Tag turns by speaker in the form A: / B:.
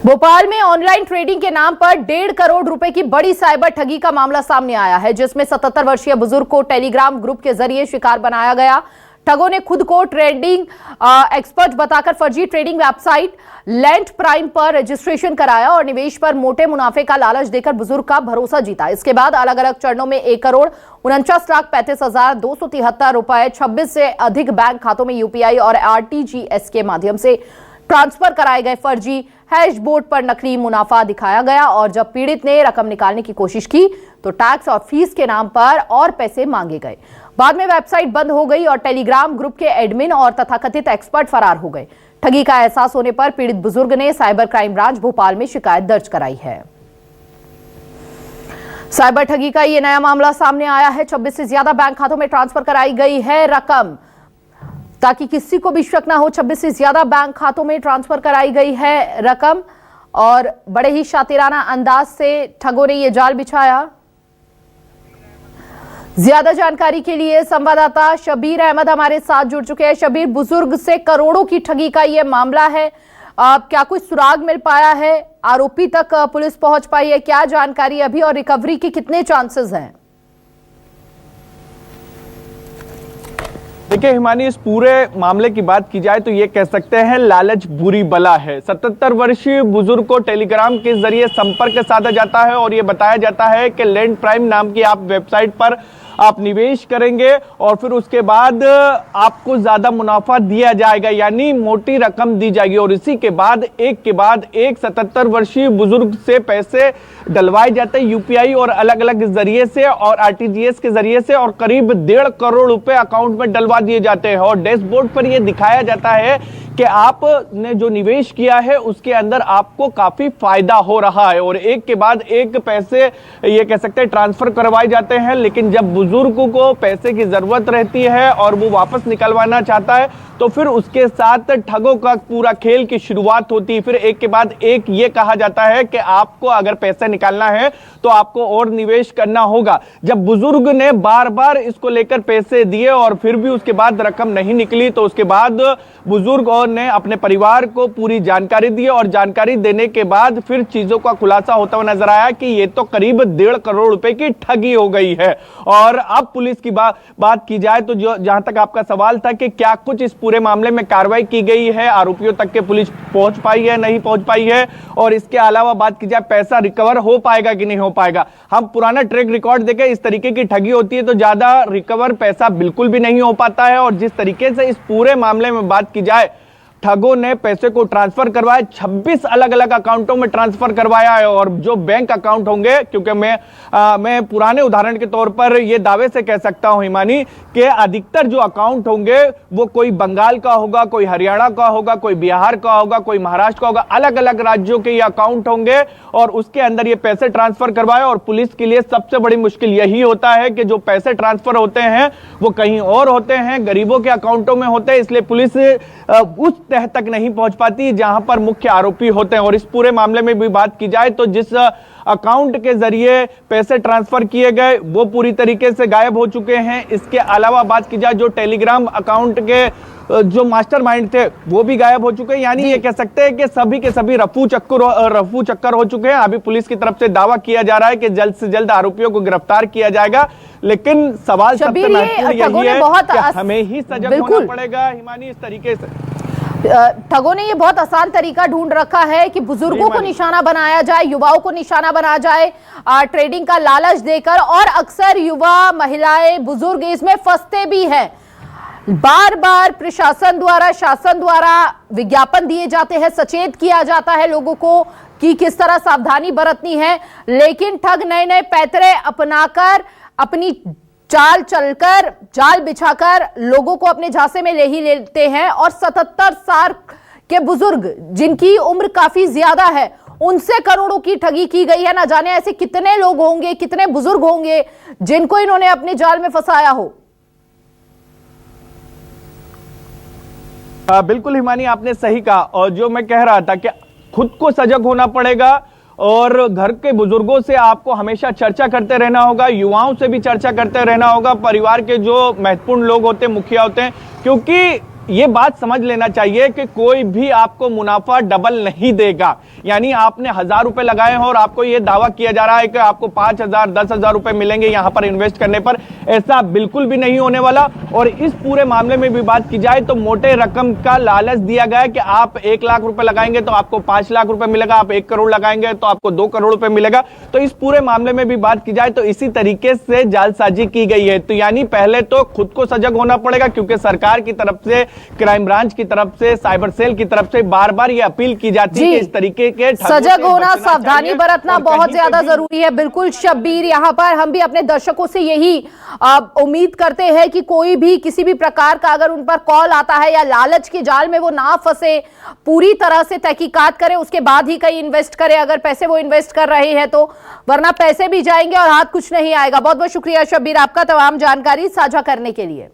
A: भोपाल में online trading के नाम पर 1.5 करोड़ रुपए की बड़ी साइबर ठगी का मामला सामने आया है, जिसमें 77 वर्षीय बुजुर्ग को टेलीग्राम ग्रुप के जरिए शिकार बनाया गया। ठगों ने खुद को ट्रेडिंग एक्सपर्ट बताकर फर्जी ट्रेडिंग वेबसाइट लैंड प्राइम पर रजिस्ट्रेशन कराया और निवेश पर मोटे मुनाफे का लालच देकर बुजुर्ग का भरोसा जीता। इसके बाद अलग अलग चरणों में 1,49,35,273 रुपए 26 से अधिक बैंक खातों में यूपीआई और आरटीजीएस के माध्यम से ट्रांसफर कराए गए। फर्जी हैशबोर्ड पर नकली मुनाफा दिखाया गया और जब पीड़ित ने रकम निकालने की कोशिश की तो टैक्स और फीस के नाम पर और पैसे मांगे गए। बाद में वेबसाइट बंद हो गई और टेलीग्राम ग्रुप के एडमिन और तथाकथित एक्सपर्ट फरार हो गए। ठगी का एहसास होने पर पीड़ित बुजुर्ग ने साइबर क्राइम ब्रांच भोपाल में शिकायत दर्ज कराई है। साइबर ठगी का यह नया मामला सामने आया है। 26 से ज्यादा बैंक खातों में ट्रांसफर कराई गई है रकम, ताकि किसी को भी शक ना हो। 26 से ज्यादा बैंक खातों में ट्रांसफर कराई गई है रकम और बड़े ही शातिराना अंदाज से ठगों ने यह जाल बिछाया। ज्यादा जानकारी के लिए संवाददाता शबीर अहमद हमारे साथ जुड़ चुके हैं। शबीर, बुजुर्ग से करोड़ों की ठगी का यह मामला है, क्या कोई सुराग मिल पाया है? आरोपी तक पुलिस पहुंच पाई है? क्या जानकारी अभी और रिकवरी के कितने चांसेस हैं?
B: देखिए हिमानी, इस पूरे मामले की बात की जाए तो ये कह सकते हैं लालच बुरी बला है। 77 वर्षीय बुजुर्ग को टेलीग्राम के जरिए संपर्क साधा जाता है और ये बताया जाता है कि लैंड प्राइम नाम की आप वेबसाइट पर आप निवेश करेंगे और फिर उसके बाद आपको ज्यादा मुनाफा दिया जाएगा, यानी मोटी रकम दी जाएगी और इसी के बाद एक 77 वर्षीय बुजुर्ग से पैसे डलवाए जाते हैं यूपीआई और अलग अलग जरिए से और आरटीजीएस के जरिए से और करीब 1.5 करोड़ रुपए अकाउंट में डलवा दिए जाते हैं और डैशबोर्ड पर यह दिखाया जाता है कि आपने जो निवेश किया है उसके अंदर आपको काफी फायदा हो रहा है और एक के बाद एक पैसे ये कह सकते हैं ट्रांसफर करवाए जाते हैं। लेकिन जब बुजुर्ग को पैसे की जरूरत रहती है और वो वापस निकलवाना चाहता है तो फिर उसके साथ ठगों का पूरा खेल की शुरुआत होती है। फिर एक के बाद एक ये कहा जाता है कि आपको अगर पैसे निकालना है तो आपको और निवेश करना होगा। जब बुजुर्ग ने बार बार इसको लेकर पैसे दिए और फिर भी उसके बाद रकम नहीं निकली तो उसके बाद बुजुर्ग ने अपने परिवार को पूरी जानकारी दी और जानकारी देने के बाद फिर चीजों का खुलासा होता हुआ नजर आया कि ये तो करीब 1.5 करोड़ रुपए की ठगी हो गई है। और अब पुलिस की बात की जाए तो जहां तक आपका सवाल था कि क्या कुछ इस पूरे मामले में कार्रवाई की गई है, आरोपियों तक के पुलिस पहुंच पाई है, नहीं पहुंच पाई है, और इसके अलावा बात की जाए पैसा रिकवर हो पाएगा कि नहीं हो पाएगा। हम पुराना ट्रैक रिकॉर्ड देखें, इस तरीके की ठगी होती है तो ज्यादा रिकवर पैसा बिल्कुल भी नहीं हो पाता है। और जिस तरीके से इस पूरे मामले में बात की जाए, ठगों ने पैसे को ट्रांसफर करवाया, 26 अलग अलग अकाउंटों में ट्रांसफर करवाया है और जो बैंक अकाउंट होंगे, क्योंकि मैं पुराने उदाहरण के तौर पर यह दावे से कह सकता हूं हिमानी कि अधिकतर जो अकाउंट होंगे वो कोई बंगाल का होगा, कोई हरियाणा का होगा, कोई बिहार का होगा, कोई महाराष्ट्र का होगा, अलग अलग राज्यों के ये अकाउंट होंगे और उसके अंदर ये पैसे ट्रांसफर करवाए। और पुलिस के लिए सबसे बड़ी मुश्किल यही होता है कि जो पैसे ट्रांसफर होते हैं वो कहीं और होते हैं, गरीबों के अकाउंटों में होते हैं, इसलिए पुलिस उस तह तक नहीं पहुंच पाती जहां पर मुख्य आरोपी होते हैं। और इस पूरे मामले में भी बात की जाए तो जिस अकाउंट के जरिए पैसे ट्रांसफर किए गए वो पूरी तरीके से गायब हो चुके हैं। इसके अलावा बात की जाए जो टेलीग्राम अकाउंट के जो मास्टरमाइंड थे वो भी गायब हो चुके हैं, यानी ये कह सकते हैं कि सभी के सभी रफू चक्कर हो चुके हैं। अभी पुलिस की तरफ से दावा किया जा रहा है कि जल्द से जल्द आरोपियों को गिरफ्तार किया जाएगा, लेकिन सवाल सबसे महत्वपूर्ण यही है कि हमें ही सजग होना पड़ेगा हिमानी। इस तरीके से
A: ठगों ने ये बहुत आसान तरीका ढूंढ रखा है कि बुजुर्गों को निशाना बनाया जाए, युवाओं को निशाना बनाया जाए ट्रेडिंग का लालच देकर, और अक्सर युवा, महिलाएं, बुजुर्ग इसमें फंसते भी हैं। बार बार प्रशासन द्वारा, शासन द्वारा विज्ञापन दिए जाते हैं, सचेत किया जाता है लोगों को कि किस तरह सावधानी बरतनी है, लेकिन ठग नए नए पैतरे अपनाकर, अपनी चाल चलकर, जाल बिछाकर लोगों को अपने झांसे में ले ही लेते हैं। और 77 साल के बुजुर्ग जिनकी उम्र काफी ज्यादा है उनसे करोड़ों की ठगी की गई है। ना जाने ऐसे कितने लोग होंगे, कितने बुजुर्ग होंगे जिनको इन्होंने अपने जाल में फंसाया हो।
B: बिल्कुल हिमानी, आपने सही कहा और जो मैं कह रहा था कि खुद को सजग होना पड़ेगा और घर के बुजुर्गों से आपको हमेशा चर्चा करते रहना होगा, युवाओं से भी चर्चा करते रहना होगा, परिवार के जो महत्वपूर्ण लोग होते हैं, मुखिया होते हैं, क्योंकि ये बात समझ लेना चाहिए कि कोई भी आपको मुनाफा डबल नहीं देगा। यानी आपने 1000 रुपए लगाए हैं और आपको ये दावा किया जा रहा है कि आपको 5000 10,000 रुपए मिलेंगे यहां पर इन्वेस्ट करने पर, ऐसा बिल्कुल भी नहीं होने वाला। और इस पूरे मामले में भी बात की जाए तो मोटे रकम का लालच दिया गया है कि आप 1 लाख रुपए लगाएंगे तो आपको 5 लाख रुपए मिलेगा, आप 1 करोड़ लगाएंगे तो आपको 2 करोड़ रुपए मिलेगा। तो इस पूरे मामले में भी बात की जाए तो इसी तरीके से जालसाजी की गई है। तो यानी पहले तो खुद को सजग होना पड़ेगा, क्योंकि सरकार की तरफ से, क्राइम ब्रांच की तरफ से, साइबर सेल की तरफ से बार बार ये अपील की जाती है कि इस तरीके के
A: सजग होना, सावधानी बरतना बहुत ज्यादा जरूरी है। बिल्कुल शब्बीर, यहाँ पर हम भी अपने दर्शकों से यही उम्मीद करते हैं कि कोई भी किसी भी प्रकार का अगर उन पर कॉल आता है या लालच के जाल में वो ना फंसे, पूरी तरह से तहकीकात करें, उसके बाद ही कहीं इन्वेस्ट करें अगर पैसे वो इन्वेस्ट कर रहे हैं तो, वरना पैसे भी जाएंगे और हाथ कुछ नहीं आएगा। बहुत बहुत शुक्रिया शब्बीर आपका तमाम जानकारी साझा करने के लिए।